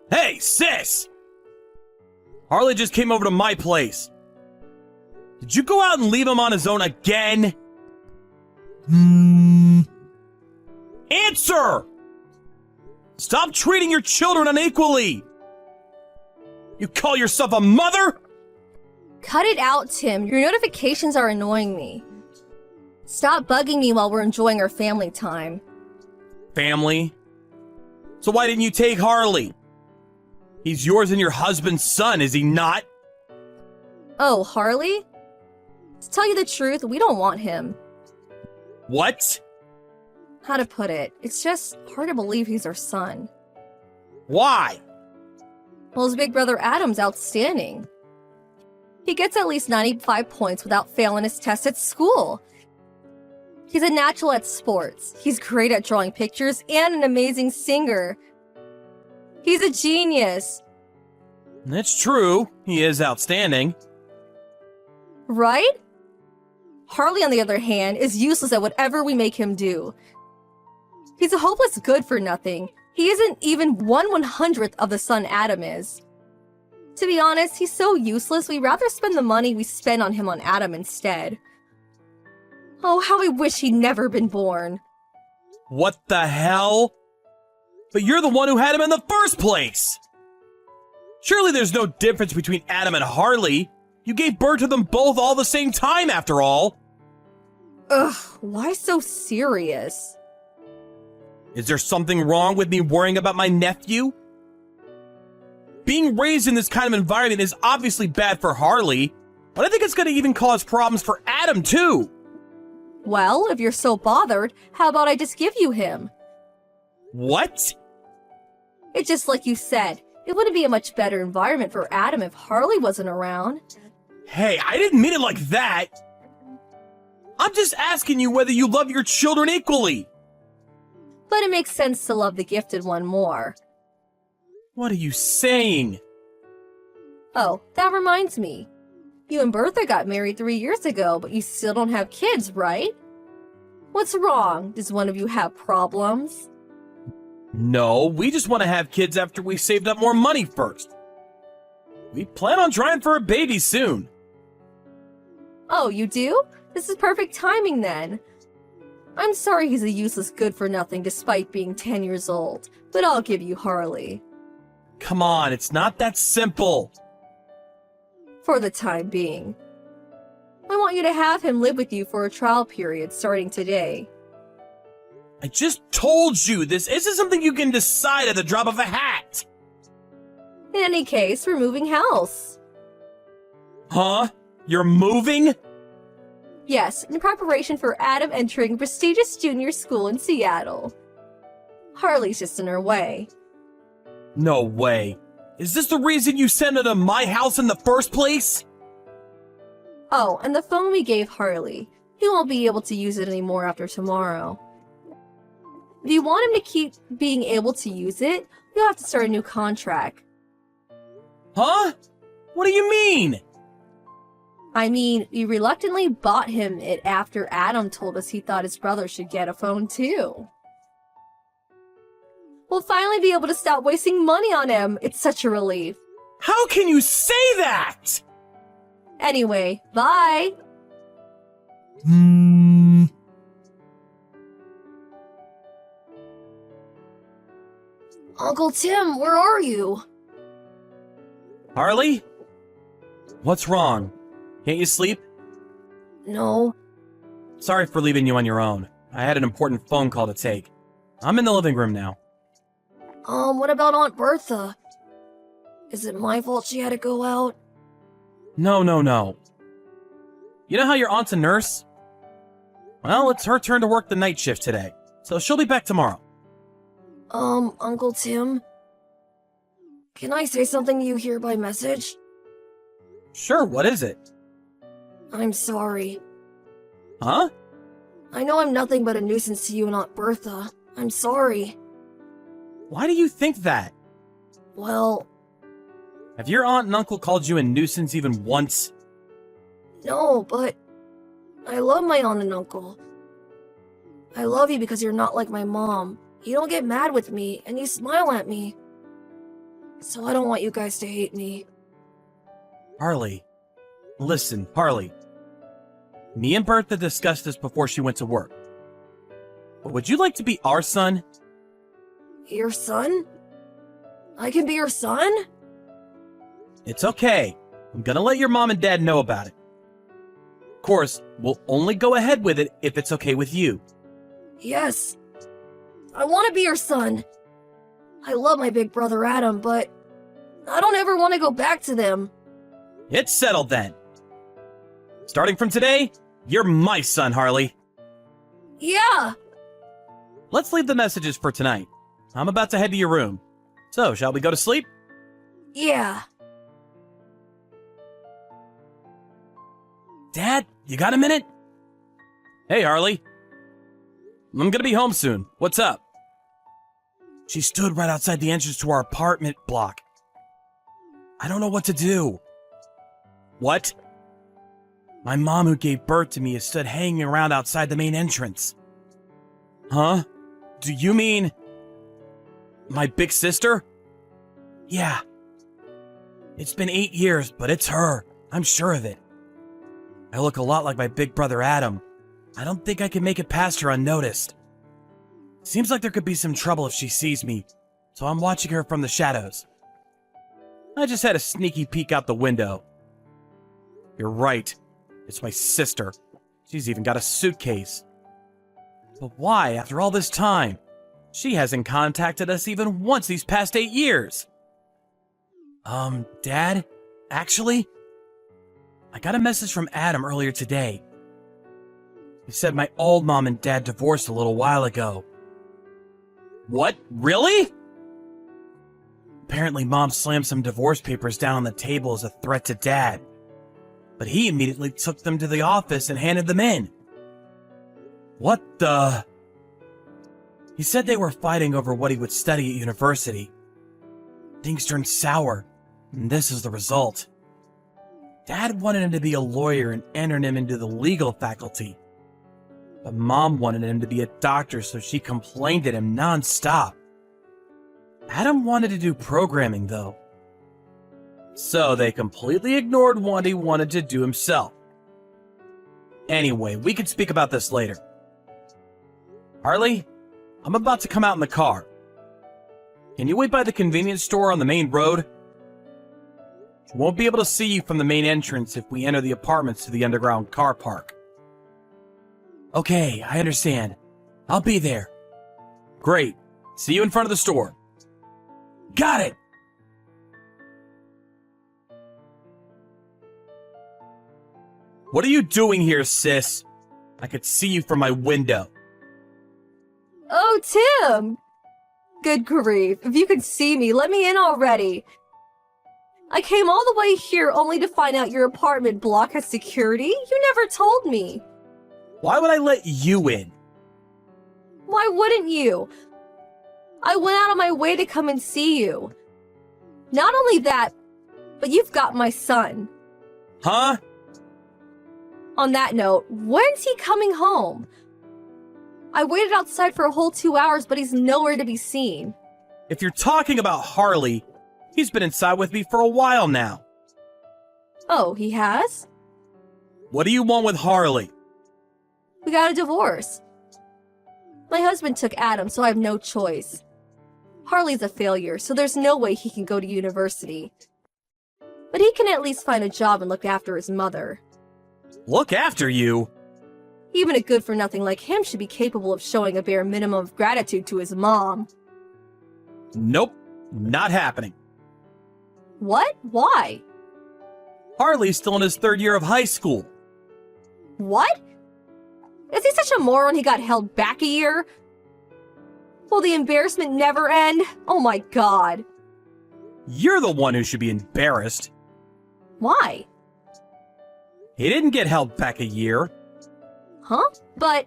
Hey, sis! Harley just came over to my place. Did you go out and leave him on his own again? Answer! Stop treating your children unequally! You call yourself a mother? Cut it out, Tim. Your notifications are annoying me. Stop bugging me while we're enjoying our family time. Family? So why didn't you take Harley? He's yours and your husband's son, is he not? Oh, Harley? To tell you the truth, we don't want him. What? How to put it? It's just hard to believe he's our son. Why? Well, his big brother Adam's outstanding. He gets at least 95 points without failing his tests at school. He's a natural at sports. He's great at drawing pictures and an amazing singer. He's a genius. That's true. He is outstanding. Right? Harley, on the other hand, is useless at whatever we make him do. He's a hopeless good-for-nothing. He isn't even 1/100th of the son Adam is. To be honest, he's so useless, we'd rather spend the money we spend on him on Adam instead. Oh, how I wish he'd never been born. What the hell? But you're the one who had him in the first place! Surely there's no difference between Adam and Harley. You gave birth to them both all the same time, after all. Ugh, why so serious? Is there something wrong with me worrying about my nephew? Being raised in this kind of environment is obviously bad for Harley, but I think it's going to even cause problems for Adam, too. Well, if you're so bothered, how about I just give you him? What? It's just like you said. It wouldn't be a much better environment for Adam if Harley wasn't around. Hey, I didn't mean it like that. I'm just asking you whether you love your children equally. But it makes sense to love the gifted one more. What are you saying? Oh, that reminds me. You and Bertha got married 3 years ago, but you still don't have kids, right? What's wrong? Does one of you have problems? No, we just want to have kids after we've saved up more money first. We plan on trying for a baby soon. Oh, you do? This is perfect timing then. I'm sorry he's a useless good-for-nothing despite being 10 years old, but I'll give you Harley. Come on, it's not that simple. For the time being. I want you to have him live with you for a trial period starting today. I just told you, this isn't something you can decide at the drop of a hat. In any case, we're moving house. Huh? You're moving? Yes, in preparation for Adam entering a prestigious junior school in Seattle. Harley's just in her way. No way. Is this the reason you sent her to my house in the first place? Oh, and the phone we gave Harley. He won't be able to use it anymore after tomorrow. If you want him to keep being able to use it, you'll have to start a new contract. Huh? What do you mean? I mean, we reluctantly bought him it after Adam told us he thought his brother should get a phone too. We'll finally be able to stop wasting money on him. It's such a relief. How can you say that? Anyway, bye! Uncle Tim, where are you? Harley? What's wrong? Can't you sleep? No. Sorry for leaving you on your own. I had an important phone call to take. I'm in the living room now. What about Aunt Bertha? Is it my fault she had to go out? No. You know how your aunt's a nurse? Well, it's her turn to work the night shift today, so she'll be back tomorrow. Uncle Tim? Can I say something to you here by message? Sure, what is it? I'm sorry. Huh? I know I'm nothing but a nuisance to you and Aunt Bertha. I'm sorry. Why do you think that? Well, Have your aunt and uncle called you a nuisance even once? no, but I love my aunt and uncle. I love you because you're not like my mom. You don't get mad with me, and you smile at me. so I don't want you guys to hate me. Harley. Listen, Harley. Me and Bertha discussed this before she went to work. But would you like to be our son? Your son? I can be your son? It's okay. I'm gonna let your mom and dad know about it. Of course, we'll only go ahead with it if it's okay with you. Yes. I want to be your son. I love my big brother Adam, but I don't ever want to go back to them. It's settled then. Starting from today, you're my son, Harley. Yeah. Let's leave the messages for tonight. I'm about to head to your room. So, shall we go to sleep? Yeah. Dad, you got a minute? Hey, Harley. I'm gonna be home soon. What's up? She stood right outside the entrance to our apartment block. I don't know what to do. What? My mom, who gave birth to me, is stood hanging around outside the main entrance. Huh? Do you mean my big sister? Yeah. It's been 8 years, but it's her. I'm sure of it. I look a lot like my big brother Adam. I don't think I can make it past her unnoticed. Seems like there could be some trouble if she sees me, so I'm watching her from the shadows. I just had a sneaky peek out the window. You're right. It's my sister. She's even got a suitcase. But why, after all this time? She hasn't contacted us even once these past 8 years. Dad? Actually, I got a message from Adam earlier today. He said my old mom and dad divorced a little while ago. What? Really? Apparently, Mom slammed some divorce papers down on the table as a threat to Dad. But he immediately took them to the office and handed them in. What the? He said they were fighting over what he would study at university. Things turned sour, and this is the result. Dad wanted him to be a lawyer and entered him into the legal faculty. But Mom wanted him to be a doctor, so she complained at him non-stop. Adam wanted to do programming, though. So they completely ignored what he wanted to do himself. Anyway, we can speak about this later. Harley, I'm about to come out in the car. Can you wait by the convenience store on the main road? Won't be able to see you from the main entrance if we enter the apartments to the underground car park. Okay, I understand. I'll be there. Great. See you in front of the store. Got it! What are you doing here, sis? I could see you from my window. Oh, Tim! Good grief. If you could see me, let me in already. I came all the way here only to find out your apartment block has security? You never told me. Why would I let you in? Why wouldn't you? I went out of my way to come and see you. Not only that, but you've got my son. Huh? On that note, when's he coming home? I waited outside for a whole 2 hours, but he's nowhere to be seen. If you're talking about Harley, he's been inside with me for a while now. Oh, he has? What do you want with Harley? We got a divorce. My husband took Adam, so I have no choice. Harley's a failure, so there's no way he can go to university. But he can at least find a job and look after his mother. Look after you? Even a good-for-nothing like him should be capable of showing a bare minimum of gratitude to his mom. Nope, not happening. What? Why? Harley's still in his 3rd year of high school. What? Is he such a moron he got held back a year? Will the embarrassment never end? Oh my god. You're the one who should be embarrassed. Why? He didn't get held back a year. Huh? But...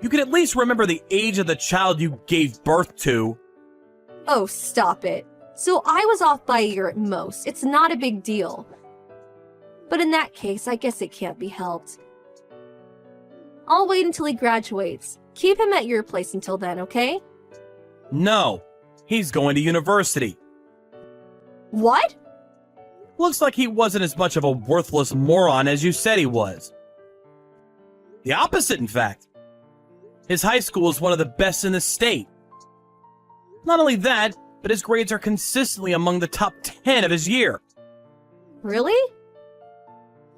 You can at least remember the age of the child you gave birth to. Oh, stop it. So I was off by a year at most. It's not a big deal. But in that case, I guess it can't be helped. I'll wait until he graduates. Keep him at your place until then, okay? No, He's going to university. What? Looks like he wasn't as much of a worthless moron as you said he was. The opposite, in fact. His high school is one of the best in the state. Not only that, but his grades are consistently among the top 10 of his year. Really?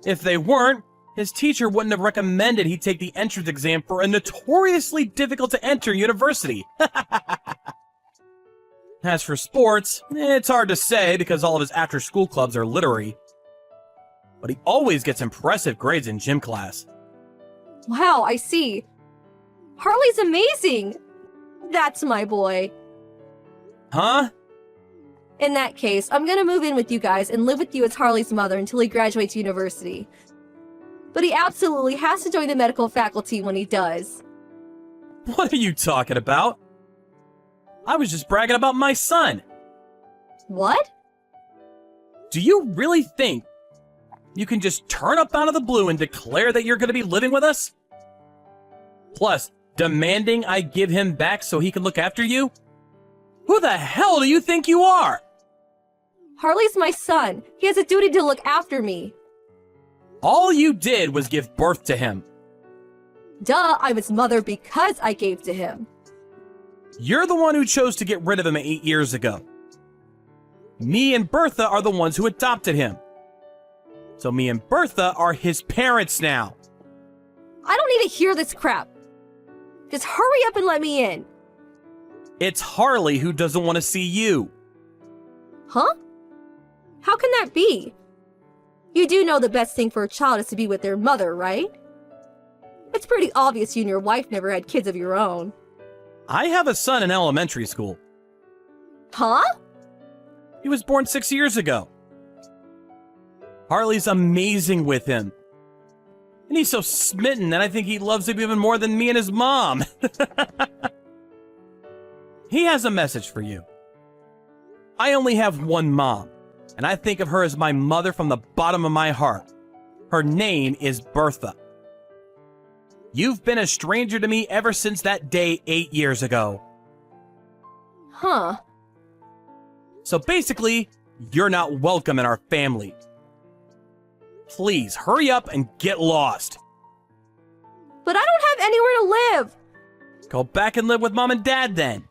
If they weren't, his teacher wouldn't have recommended he take the entrance exam for a notoriously difficult to enter university. As for sports, it's hard to say because all of his after-school clubs are literary. But he always gets impressive grades in gym class. Wow, I see. Harley's amazing. That's my boy. Huh? In that case, I'm gonna move in with you guys and live with you as Harley's mother until he graduates university. But he absolutely has to join the medical faculty when he does. What are you talking about? I was just bragging about my son. What? Do you really think you can just turn up out of the blue and declare that you're going to be living with us? Plus, demanding I give him back so he can look after you? Who the hell do you think you are? Harley's my son. He has a duty to look after me. All you did was give birth to him. Duh, I'm his mother because I gave to him. You're the one who chose to get rid of him 8 years ago. Me and Bertha are the ones who adopted him. So me and Bertha are his parents now. I don't need to hear this crap. Just hurry up and let me in. It's Harley who doesn't want to see you. Huh? How can that be? You do know the best thing for a child is to be with their mother, right? It's pretty obvious you and your wife never had kids of your own. I have a son in elementary school. Huh? He was born 6 years ago. Harley's amazing with him. And he's so smitten that I think he loves him even more than me and his mom. He has a message for you. I only have one mom, and I think of her as my mother from the bottom of my heart. Her name is Bertha. You've been a stranger to me ever since that day 8 years ago. Huh. So basically, you're not welcome in our family. Please, hurry up and get lost. But I don't have anywhere to live. Go back and live with Mom and Dad then.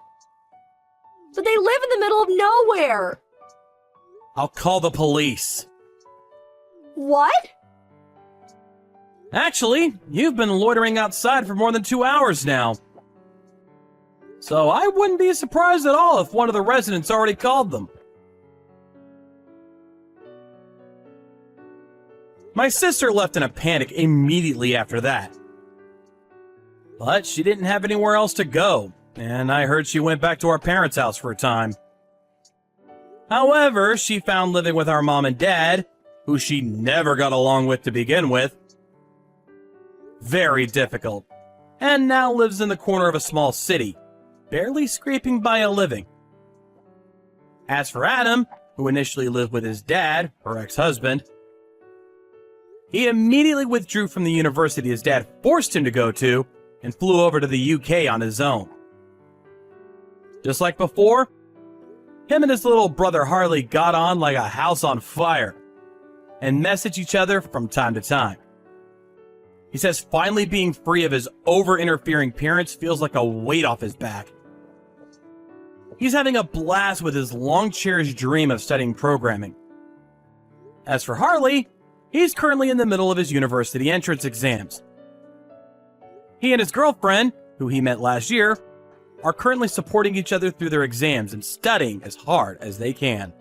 But they live in the middle of nowhere. I'll call the police. What? Actually, you've been loitering outside for more than 2 hours now. So I wouldn't be surprised at all if one of the residents already called them. My sister left in a panic immediately after that. But she didn't have anywhere else to go, and I heard she went back to our parents' house for a time. However, she found living with our mom and dad, who she never got along with to begin with, very difficult, and now lives in the corner of a small city, barely scraping by a living. As for Adam, who initially lived with his dad, her ex-husband, he immediately withdrew from the university his dad forced him to go to and flew over to the UK on his own. Just like before, him and his little brother Harley got on like a house on fire and message each other from time to time. He says finally being free of his over-interfering parents feels like a weight off his back. He's having a blast with his long-cherished dream of studying programming. As for Harley, he's currently in the middle of his university entrance exams. He and his girlfriend, who he met last year, are currently supporting each other through their exams and studying as hard as they can.